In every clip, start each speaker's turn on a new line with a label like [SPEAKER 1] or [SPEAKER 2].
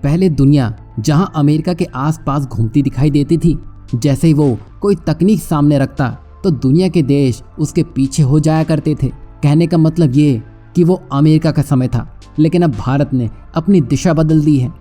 [SPEAKER 1] पहले दुनिया जहां अमेरिका के आसपास घूमती दिखाई देती थी, जैसे ही वो कोई तकनीक सामने रखता तो दुनिया के देश उसके पीछे हो जाया करते थे। कहने का मतलब ये कि वो अमेरिका का समय था, लेकिन अब भारत ने अपनी दिशा बदल दी है।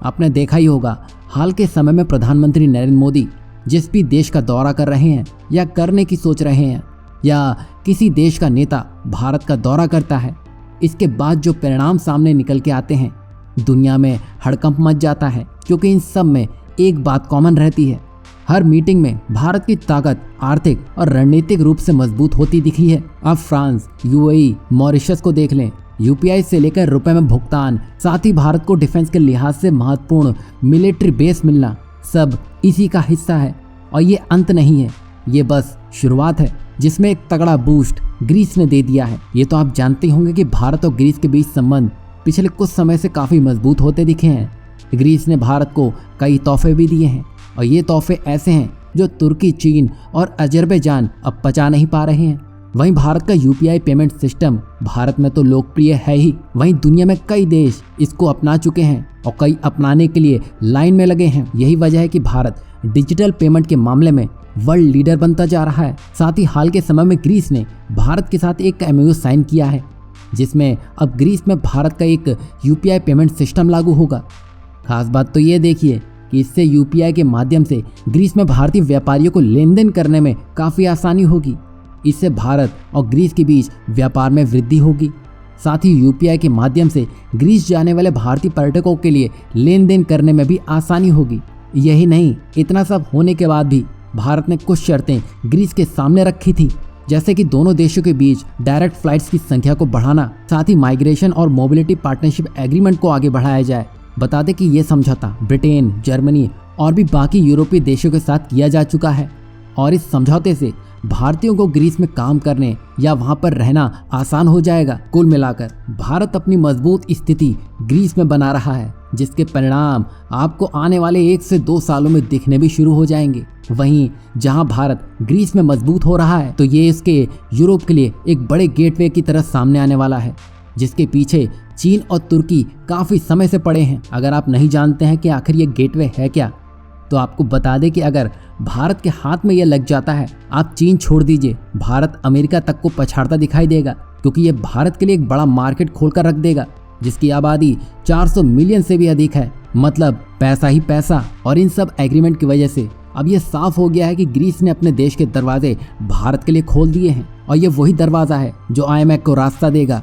[SPEAKER 1] आपने देखा ही होगा, हाल के समय में प्रधानमंत्री नरेंद्र मोदी जिस भी देश का दौरा कर रहे हैं या करने की सोच रहे हैं, या किसी देश का नेता भारत का दौरा करता है, इसके बाद जो परिणाम सामने निकल के आते हैं, दुनिया में हड़कंप मच जाता है। क्योंकि इन सब में एक बात कॉमन रहती है, हर मीटिंग में भारत की ताकत आर्थिक और रणनीतिक रूप से मजबूत होती दिखी है। अब फ्रांस, यूएई, मॉरिशस को देख लें, यूपीआई से लेकर रुपए में भुगतान, साथ ही भारत को डिफेंस के लिहाज से महत्वपूर्ण मिलिट्री बेस मिलना, सब इसी का हिस्सा है। और ये अंत नहीं है, ये बस शुरुआत है, जिसमें एक तगड़ा बूस्ट ग्रीस ने दे दिया है। ये तो आप जानते होंगे कि भारत और ग्रीस के बीच संबंध पिछले कुछ समय से काफी मजबूत होते दिखे हैं। ग्रीस ने भारत को कई तोहफे भी दिए हैं, और ये तोहफे ऐसे हैं जो तुर्की, चीन और अजरबैजान अब पचा नहीं पा रहे हैं। वहीं भारत का यूपीआई पेमेंट सिस्टम भारत में तो लोकप्रिय है ही, वहीं दुनिया में कई देश इसको अपना चुके हैं और कई अपनाने के लिए लाइन में लगे हैं। यही वजह है कि भारत डिजिटल पेमेंट के मामले में वर्ल्ड लीडर बनता जा रहा है। साथ ही हाल के समय में ग्रीस ने भारत के साथ एक एमओयू साइन किया है, जिसमें अब ग्रीस में भारत का एक यूपीआई पेमेंट सिस्टम लागू होगा। खास बात तो ये देखिए कि इससे यूपीआई के माध्यम से ग्रीस में भारतीय व्यापारियों को लेन देन करने में काफ़ी आसानी होगी। इससे भारत और ग्रीस के बीच व्यापार में वृद्धि होगी। साथ ही यूपीआई के माध्यम से ग्रीस जाने वाले भारतीय पर्यटकों के लिए लेन देन करने में भी आसानी होगी। यही नहीं, इतना सब होने के बाद भी भारत ने कुछ शर्तें ग्रीस के सामने रखी थी, जैसे कि दोनों देशों के बीच डायरेक्ट फ्लाइट्स की संख्या को बढ़ाना, साथ ही माइग्रेशन और मोबिलिटी पार्टनरशिप एग्रीमेंट को आगे बढ़ाया जाए। बता दें कि ये समझौता ब्रिटेन, जर्मनी और भी बाकी यूरोपीय देशों के साथ किया जा चुका है, और इस समझौते से भारतीयों को ग्रीस में काम करने या वहां पर रहना आसान हो जाएगा। कुल मिलाकर भारत अपनी मजबूत स्थिति ग्रीस में बना रहा है, जिसके परिणाम आपको आने वाले 1 से 2 सालों में दिखने भी शुरू हो जाएंगे। वहीं जहां भारत ग्रीस में मजबूत हो रहा है, तो ये इसके यूरोप के लिए एक बड़े गेटवे की तरह सामने आने वाला है, जिसके पीछे चीन और तुर्की काफी समय से पड़े हैं। अगर आप नहीं जानते हैं कि आखिर ये गेटवे है क्या, तो आपको बता दें कि अगर भारत के हाथ में यह लग जाता है, आप चीन छोड़ दीजिए, भारत अमेरिका तक को पछाड़ता दिखाई देगा, क्योंकि ये भारत के लिए एक बड़ा मार्केट खोलकर रख देगा, जिसकी आबादी 400 मिलियन से भी अधिक है। मतलब पैसा ही पैसा। और इन सब एग्रीमेंट की वजह से अब ये साफ हो गया है कि ग्रीस ने अपने देश के दरवाजे भारत के लिए खोल दिए हैं, और ये वही दरवाजा है जो आईएमएफ को रास्ता देगा।